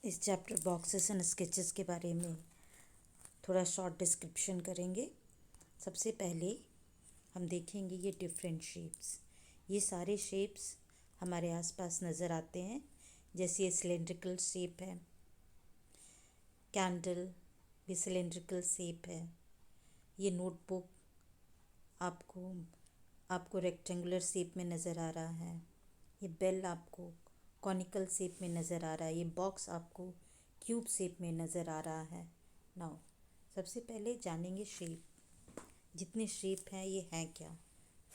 इस chapter boxes and sketches के बारे में थोड़ा शॉर्ट डिस्क्रिप्शन करेंगे। सबसे पहले हम देखेंगे ये डिफरेंट शेप्स। ये सारे शेप्स हमारे आसपास नज़र आते हैं, जैसे ये सिलेंड्रिकल शेप है, कैंडल भी सिलेंड्रिकल शेप है, ये नोटबुक आपको रेक्टेंगुलर शेप में नज़र आ रहा है, ये बेल आपको कॉनिकल शेप में नज़र आ रहा है, ये बॉक्स आपको क्यूब शेप में नज़र आ रहा है। नाउ सबसे पहले जानेंगे शेप। जितने शेप हैं ये हैं क्या।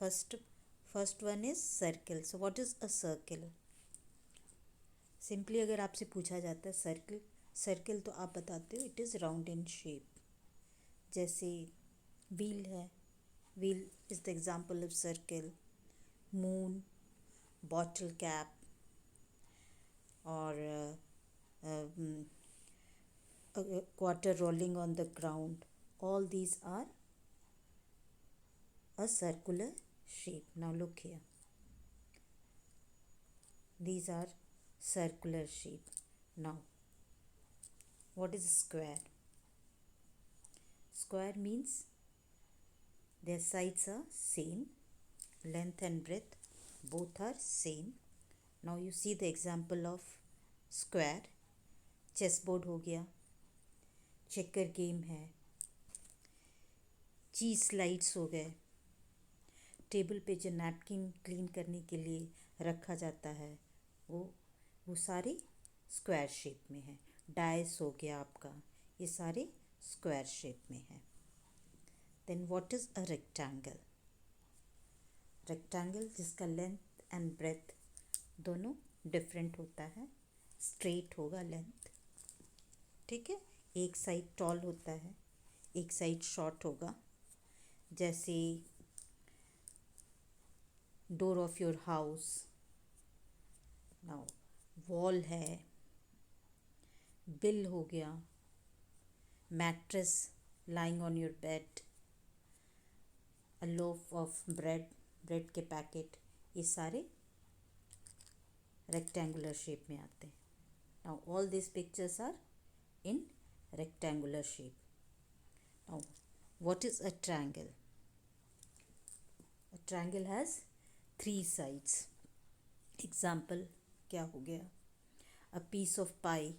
First one is circle. So what is a circle? Simply अगर आपसे पूछा जाता है सर्कल तो आप बताते हो it is round in shape. जैसे व्हील है, wheel is the example of circle. Moon, bottle cap, और quarter rolling on the ground, all these are a circular shape. Now look here, these are circular shape. Now what is square? Square means their sides are same, length and breadth both are same. Now you see the example of square. Chessboard हो गया, checker game है, चीज़ slides हो गए, table पे जो napkin clean करने के लिए रखा जाता है वो सारे स्क्वायर शेप में है। डाइस हो गया आपका, ये सारे स्क्वायर शेप में है। Then what is a rectangle? Rectangle जिसका लेंथ एंड ब्रेथ दोनों डिफरेंट होता है। स्ट्रेट होगा लेंथ, ठीक है, एक साइड टॉल होता है, एक साइड शॉर्ट होगा। जैसे door of your house. Now wall है, बिल हो गया, mattress lying on your bed, a loaf of bread के पैकेट, ये सारे रेक्टेंगुलर शेप में आते हैं। Now all this pictures are in rectangular shape. Now what is a triangle? A triangle has three sides. Example क्या हो गया? A piece of pie,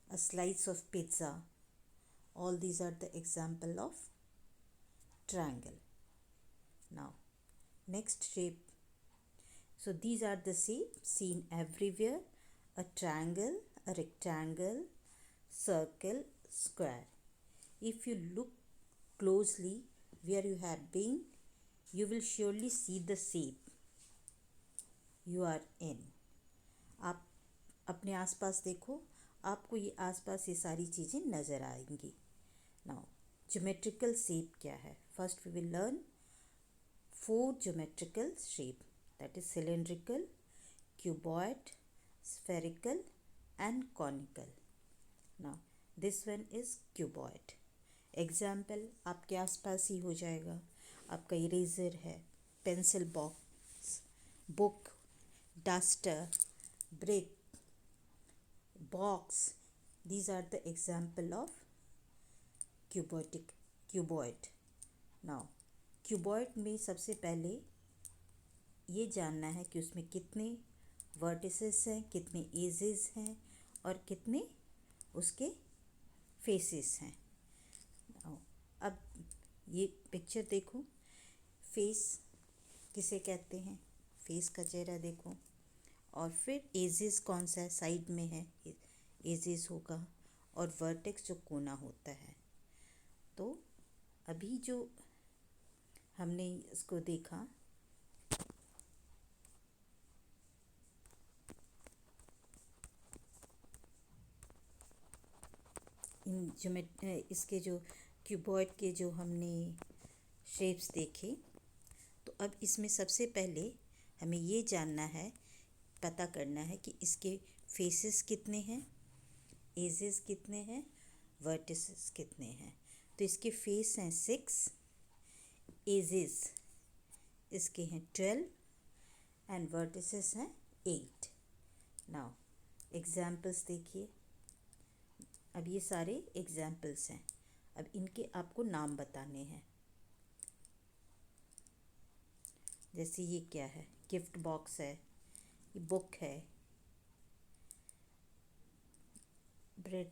a slice of pizza, all these are the example of triangle. Now next shape. So these are the shape seen everywhere: a triangle, a rectangle, circle, square. If you look closely where you have been, you will surely see the shape you are in. आप अपने आसपास देखो, आपको ये आसपास ये सारी चीज़ें नज़र आएंगी। Now ज्योमेट्रिकल शेप क्या है? First we will learn 4 geometrical shape, that is cylindrical, cuboid, spherical and conical. Now this one is cuboid. Example आपके आसपास ही हो जाएगा। आपका इरेज़र है, pencil box, book, duster, brick, box, these are the example of cuboid. Now cuboid में सबसे पहले ये जानना है कि उसमें कितने वर्टिसेस हैं, कितने एजेस हैं और कितने उसके फेसेस हैं। अब ये पिक्चर देखो, फेस किसे कहते हैं? फेस का चेहरा देखो, और फिर एजेस कौन सा है? साइड में है, एजेस होगा, और वर्टेक्स जो कोना होता है। तो अभी जो हमने इसको देखा, इसके जो क्यूबॉइड के जो हमने शेप्स देखे, तो अब इसमें सबसे पहले हमें ये जानना है, पता करना है कि इसके फेसेस कितने हैं, एजेस कितने हैं, वर्टिसेस कितने हैं। तो इसके फेस हैं 6, एजेस इसके हैं 12 एंड वर्टिसेस हैं 8। नाउ एग्जाम्पल्स देखिए, अब ये सारे एग्जाम्पल्स हैं। अब इनके आपको नाम बताने हैं। जैसे ये क्या है, गिफ्ट बॉक्स है, ये बुक है, ब्रेड,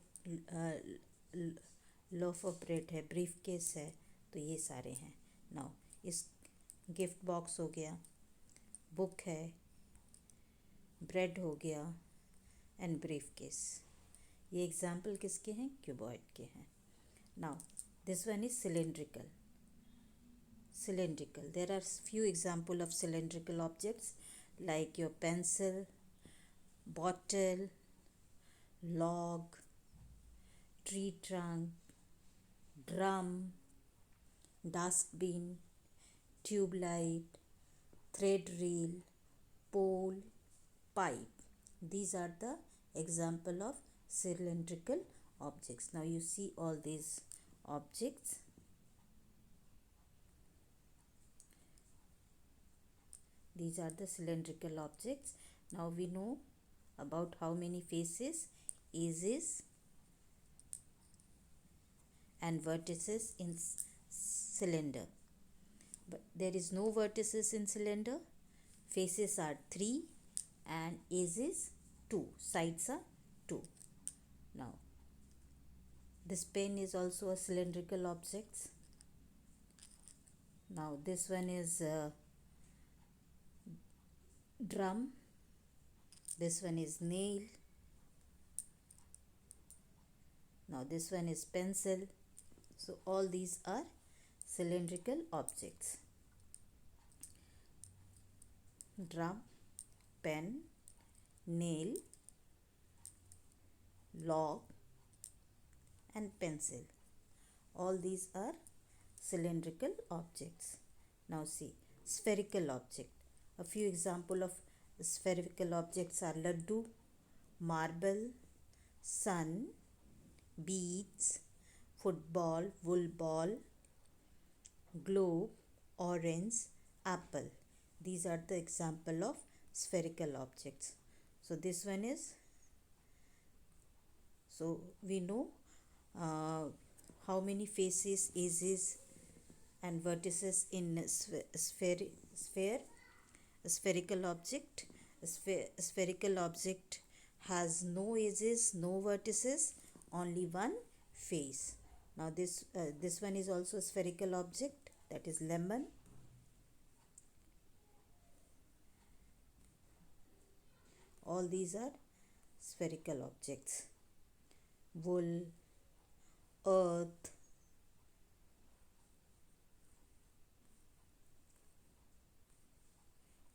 लोफ ऑफ ब्रेड है, ब्रीफ केस है, तो ये सारे हैं। नाउ इस गिफ्ट बॉक्स हो गया, बुक है, ब्रेड हो गया एंड ब्रीफ केस। ये एग्जाम्पल किसके हैं? क्यूबॉइड के हैं। Now this one is cylindrical. Cylindrical. There are few example of cylindrical objects like your pencil, bottle, log, tree trunk, drum, dustbin, tube light, thread reel, pole, pipe. These are the example of cylindrical objects. Now you see all these objects. These are the cylindrical objects. Now we know about how many faces, edges and vertices in cylinder. But there is no vertices in cylinder. Faces are 3 and edges 2. Sides are 2. Now this pen is also a cylindrical object. Now this one is drum. This one is nail. Now this one is pencil. So all these are cylindrical objects. Drum, pen, nail, log and pencil. All these are cylindrical objects. Now see, spherical object. A few example of spherical objects are laddu, marble, sun, beads, football, wool ball, globe, orange, apple. These are the example of spherical objects. So this one is, so we know how many faces, edges and vertices in spherical object. Spherical object has no edges, no vertices, only one face. Now this one is also a spherical object, that is lemon. All these are spherical objects. Wool, earth,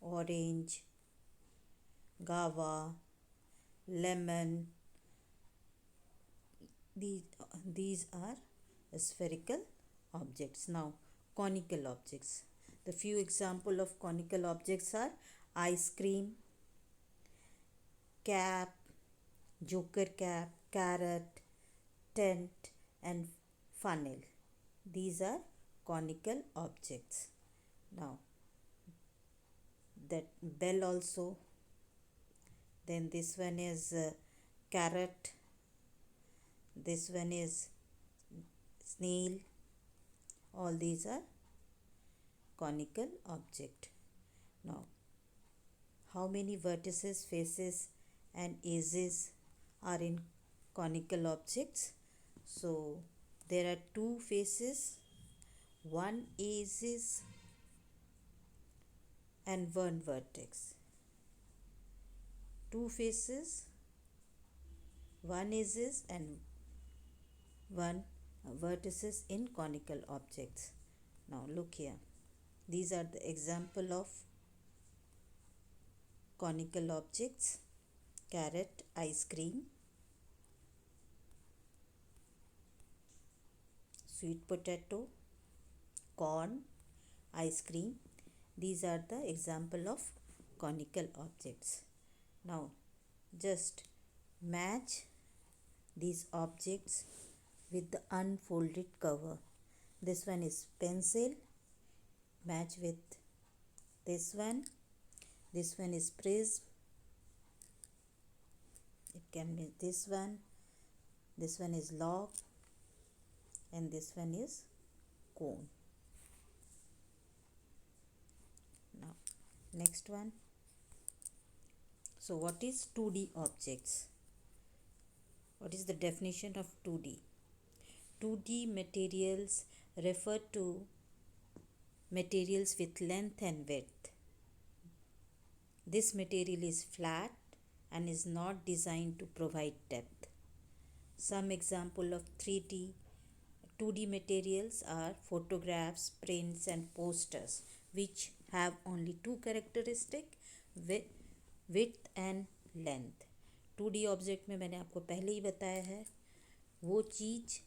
orange, guava, lemon. These are spherical objects. Now conical objects. The few example of conical objects are ice cream, cap, joker cap, carrot, tent and funnel. These are conical objects. Now that bell also. Then this one is carrot. This one is snail. All these are conical object. Now how many vertices, faces and edges are in conical objects? So there are 2 faces, 1 edges and 1 vertex. 2 faces, 1 edges and 1 vertices in conical objects. Now look here. These are the example of conical objects: carrot, ice cream, sweet potato, corn, ice cream. These are the example of conical objects. Now just match these objects with the unfolded cover. This one is pencil, match with this one. This one is prism, It can be this one is log, and this one is cone. Now next one. So what is 2D objects? What is the definition of 2D? 2D materials refer to materials with length and width. This material is flat and is not designed to provide depth. Some example of 2D materials are photographs, prints and posters, which have only two characteristics, width and length. 2D object में मैंने आपको पहले ही बताया है, वो चीज़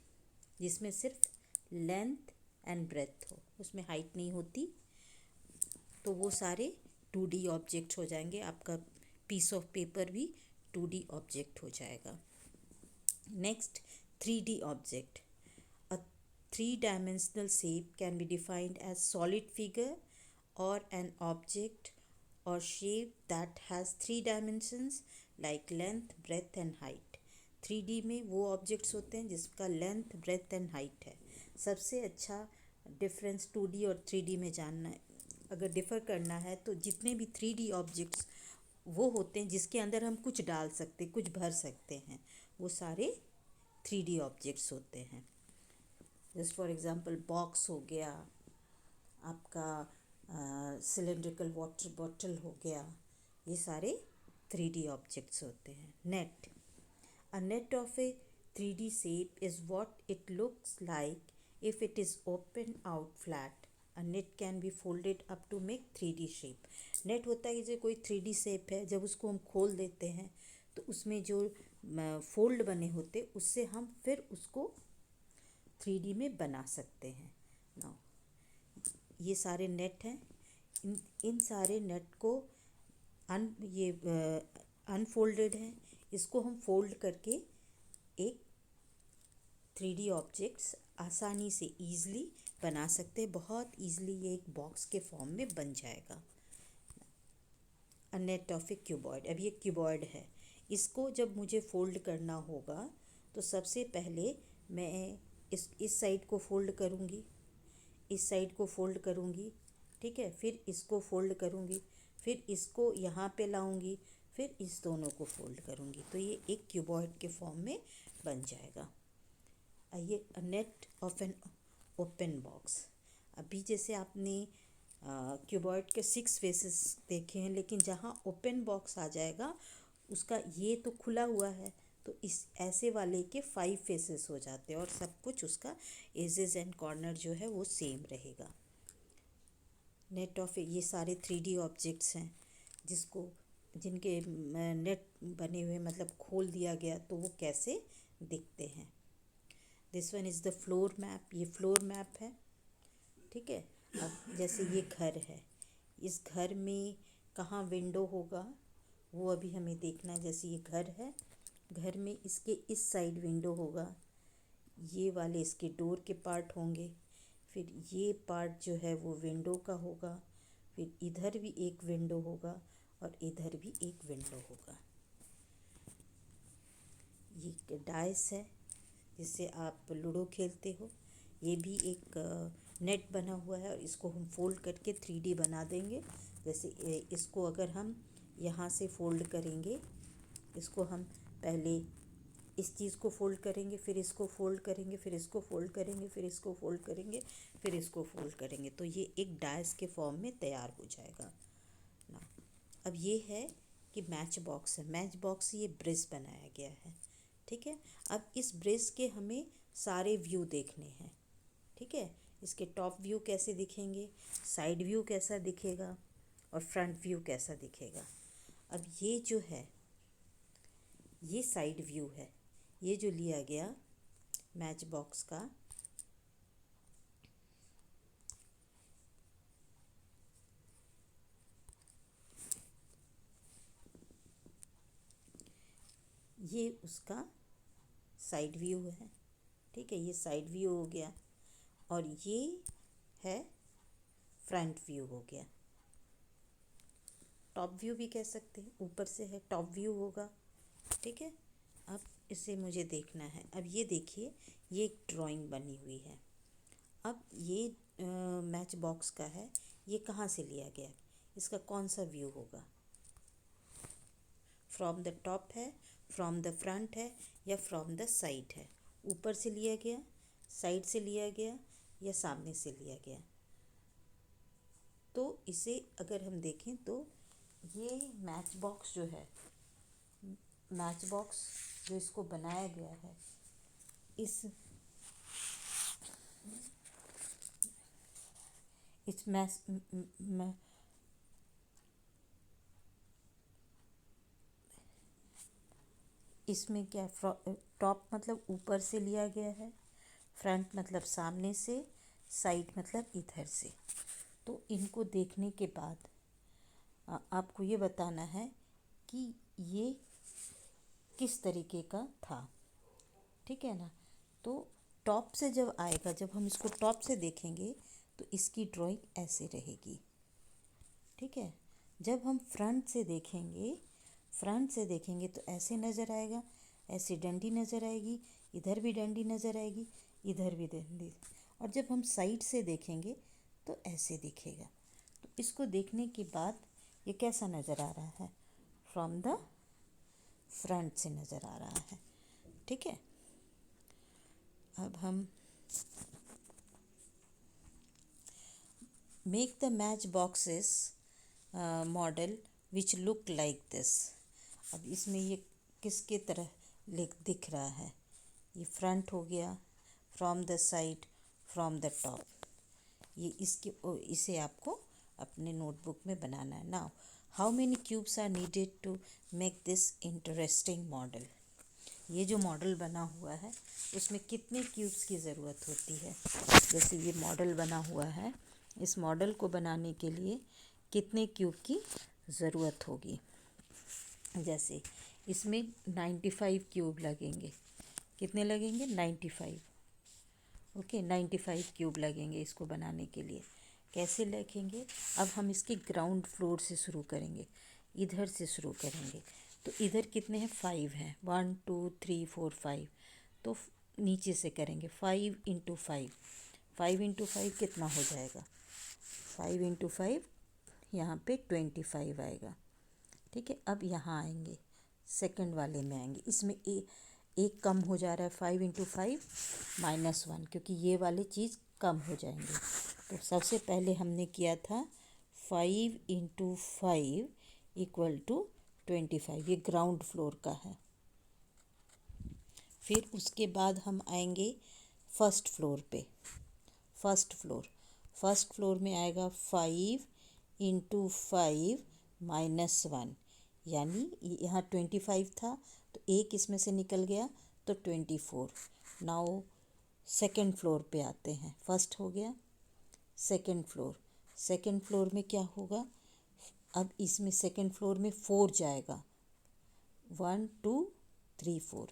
जिसमें सिर्फ length and breath हो, उसमें हाइट नहीं होती, तो वो सारे 2D ऑब्जेक्ट हो जाएंगे. आपका पीस ऑफ पेपर भी 2D ऑब्जेक्ट हो जाएगा. Next 3D object. A three-dimensional shape can be defined as solid figure or an object or shape that has three dimensions like length, breadth and height. 3D में वो objects होते हैं जिसका length, breath and height है. सबसे अच्छा difference 2D और 3D में जानना है, अगर डिफ़र करना है, तो जितने भी 3D ऑब्जेक्ट्स वो होते हैं जिसके अंदर हम कुछ डाल सकते, कुछ भर सकते हैं, वो सारे 3D ऑब्जेक्ट्स होते हैं. जस्ट फॉर एग्ज़ाम्पल बॉक्स हो गया, आपका सिलेंड्रिकल वाटर बॉटल हो गया, ये सारे 3D ऑब्जेक्ट्स होते हैं. Net. A net of A 3D shape is what it looks like if it is open out flat. A net can be folded up to make 3D shape. Net होता है कि जो कोई 3D shape है, जब उसको हम खोल देते हैं तो उसमें जो फोल्ड बने होते उससे हम फिर उसको 3D में बना सकते हैं. नाउ ये सारे नेट हैं. इन सारे नेट को अनफोल्डेड हैं, इसको हम फोल्ड करके एक 3D ऑब्जेक्ट्स आसानी से ईज़िली बना सकते हैं. बहुत ईज़िली ये एक बॉक्स के फॉर्म में बन जाएगा. अ नेट ऑफ ए क्यूबॉइड. अब ये क्यूबॉइड है, इसको जब मुझे फोल्ड करना होगा तो सबसे पहले मैं इस साइड को फोल्ड करूँगी, इस साइड को फोल्ड करूँगी, ठीक है, फिर इसको फोल्ड करूँगी, फिर इसको यहाँ पे लाऊँगी, फिर इस दोनों को फोल्ड करूँगी, तो ये एक क्यूबॉइड के फॉर्म में बन जाएगा. आइए, a net of an open box. अभी जैसे आपने क्यूबॉइड के 6 फेसेस देखे हैं, लेकिन जहाँ ओपन बॉक्स आ जाएगा उसका ये तो खुला हुआ है, तो इस ऐसे वाले के 5 फेसेस हो जाते हैं और सब कुछ उसका एजेस एंड कॉर्नर जो है वो सेम रहेगा. नेट ऑफ ये सारे 3D ऑब्जेक्ट्स हैं जिनके नेट बने हुए, मतलब खोल दिया गया तो वो कैसे दिखते हैं. This one is the floor map. ये फ्लोर मैप है, ठीक है. अब जैसे ये घर है, इस घर में कहाँ विंडो होगा वो अभी हमें देखना है. जैसे ये घर है, घर में इसके इस साइड विंडो होगा, ये वाले इसके डोर के पार्ट होंगे, फिर ये पार्ट जो है वो विंडो का होगा, फिर इधर भी एक विंडो होगा और इधर भी एक विंडो होगा. ये डाइस है जिससे आप लूडो खेलते हो. ये भी एक नेट बना हुआ है और इसको हम फोल्ड करके 3D बना देंगे. जैसे इसको अगर हम यहाँ से फोल्ड करेंगे, इसको हम पहले इस चीज़ को फोल्ड करेंगे, फिर इसको फोल्ड करेंगे, फिर इसको फोल्ड करेंगे, फिर इसको फोल्ड करेंगे, फिर इसको फोल्ड करेंगे, तो ये एक डाइस के फॉर्म में तैयार हो जाएगा ना. अब ये है कि मैच बॉक्स है. मैच बॉक्स ये ब्रिज बनाया गया है, ठीक है. अब इस ब्रिज के हमें सारे व्यू देखने हैं, ठीक है. इसके टॉप व्यू कैसे दिखेंगे, साइड व्यू कैसा दिखेगा और फ्रंट व्यू कैसा दिखेगा. अब ये जो है ये साइड व्यू है, ये जो लिया गया मैच बॉक्स का, ये उसका साइड व्यू है, ठीक है. ये साइड व्यू हो गया और ये है फ्रंट व्यू हो गया. टॉप व्यू भी कह सकते हैं, ऊपर से है टॉप व्यू होगा, ठीक है। अब इसे मुझे देखना है। अब ये देखिए, ये एक ड्राइंग बनी हुई है। अब ये मैच बॉक्स का है। ये कहाँ से लिया गया, इसका कौन सा व्यू होगा? फ्रॉम द टॉप है, फ्रॉम द फ्रंट है, या फ्रॉम द साइड है? ऊपर से लिया गया, साइड से लिया गया, या सामने से लिया गया? तो इसे अगर हम देखें तो ये मैच बॉक्स जो है, मैच बॉक्स जो इसको बनाया गया है, इस मैच इसमें क्या, टॉप मतलब ऊपर से लिया गया है, फ्रंट मतलब सामने से, साइड मतलब इधर से। तो इनको देखने के बाद आपको ये बताना है कि ये किस तरीके का था। ठीक है ना? तो टॉप से जब आएगा, जब हम इसको टॉप से देखेंगे तो इसकी ड्राइंग ऐसे रहेगी। ठीक है। जब हम फ्रंट से देखेंगे तो ऐसे नज़र आएगा, ऐसी डंडी नज़र आएगी, इधर भी डंडी नज़र आएगी, इधर भी डंडी। और जब हम साइड से देखेंगे तो ऐसे दिखेगा। तो इसको देखने के बाद ये कैसा नज़र आ रहा है? फ्रॉम द फ्रंट से नज़र आ रहा है। ठीक है। अब हम make the match boxes model which look like this. अब इसमें ये किसके तरह दिख रहा है? ये फ्रंट हो गया, from the side, from the top. ये इसे आपको अपने नोटबुक में बनाना है। Now how many cubes are needed to make this interesting model? ये जो मॉडल बना हुआ है उसमें कितने क्यूब्स की ज़रूरत होती है? जैसे ये मॉडल बना हुआ है, इस मॉडल को बनाने के लिए कितने क्यूब की ज़रूरत होगी? जैसे इसमें 95 क्यूब लगेंगे। कितने लगेंगे? 95। ओके, 95 क्यूब लगेंगे इसको बनाने के लिए। कैसे लिखेंगे? अब हम इसके ग्राउंड फ्लोर से शुरू करेंगे, इधर से शुरू करेंगे। तो इधर कितने हैं? 5 हैं। 1 2 3 4 5। तो नीचे से करेंगे 5 इंटू 5। 5 इंटू 5 कितना हो जाएगा? 5 इंटू 5 यहाँ पे 25 आएगा। ठीक है। अब यहाँ आएंगे, सेकंड वाले में आएंगे। इसमें एक कम हो जा रहा है, 5 इंटू 5 -1, क्योंकि ये वाली चीज़ कम हो जाएंगे। तो सबसे पहले हमने किया था 5 इंटू 5 इक्वल टू 25। ये ग्राउंड फ्लोर का है। फिर उसके बाद हम आएंगे फर्स्ट फ्लोर पे। फर्स्ट फ्लोर में आएगा 5 इंटू 5 -1, यानी यहाँ 25 था तो एक इसमें से निकल गया तो 24। नाउ सेकंड फ्लोर पे आते हैं। फर्स्ट हो गया, सेकंड फ्लोर में क्या होगा? अब इसमें सेकंड फ्लोर में 4 जाएगा, 1 2 3 4।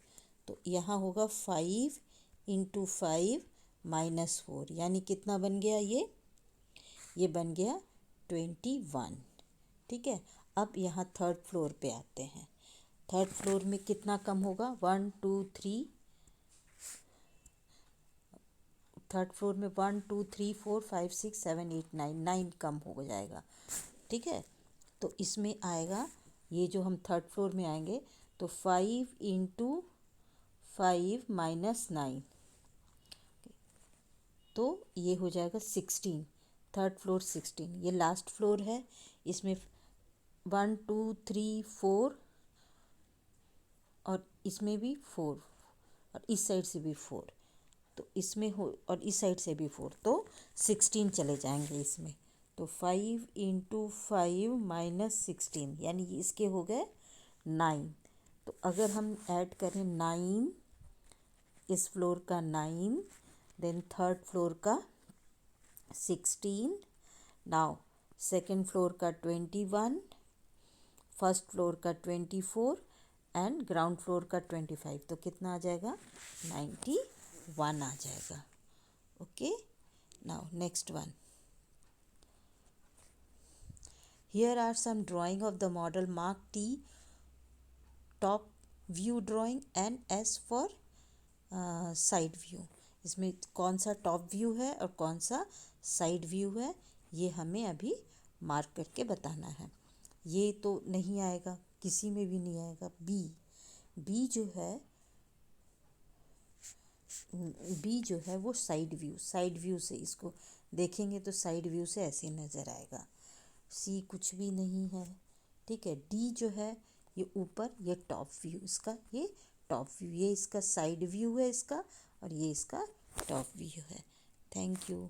तो यहाँ होगा 5 इंटू 5 -4, यानी कितना बन गया? ये बन गया 21। ठीक है। अब यहाँ थर्ड फ्लोर पे आते हैं। थर्ड फ्लोर में कितना कम होगा? 1 2 3। थर्ड फ्लोर में 1 2 3 4 5 6 7 8 9 कम हो जाएगा। ठीक है। तो इसमें आएगा, ये जो हम थर्ड फ्लोर में आएंगे तो 5 इंटू 5 -9, तो ये हो जाएगा 16। Third floor 16। ये लास्ट फ्लोर है, इसमें 1 2 3 4 और इसमें भी 4 और इस साइड से भी 4। तो इसमें हो और इस साइड से भी 4, तो 16 चले जाएंगे इसमें। तो 5 इंटू 5 -16, यानी इसके हो गए 9। तो अगर हम ऐड करें 9, इस फ्लोर का 9, देन थर्ड फ्लोर का 16, नाउ सेकंड फ्लोर का 21, फर्स्ट फ्लोर का 24 एंड ग्राउंड फ्लोर का 25। तो कितना आ जाएगा? 91 आ जाएगा। Okay, now next one. Here are some drawing of the model Mark T top view drawing, and S for side view. इसमें कौन सा टॉप व्यू है और कौन सा साइड व्यू है ये हमें अभी मार्क करके बताना है। ये तो नहीं आएगा, किसी में भी नहीं आएगा। बी जो है वो साइड व्यू से इसको देखेंगे तो साइड व्यू से ऐसे नज़र आएगा। सी कुछ भी नहीं है, ठीक है। डी जो है ये ऊपर, ये टॉप व्यू, इसका ये टॉप व्यू, ये इसका साइड व्यू है इसका, और ये इसका टॉप व्यू है। Thank you.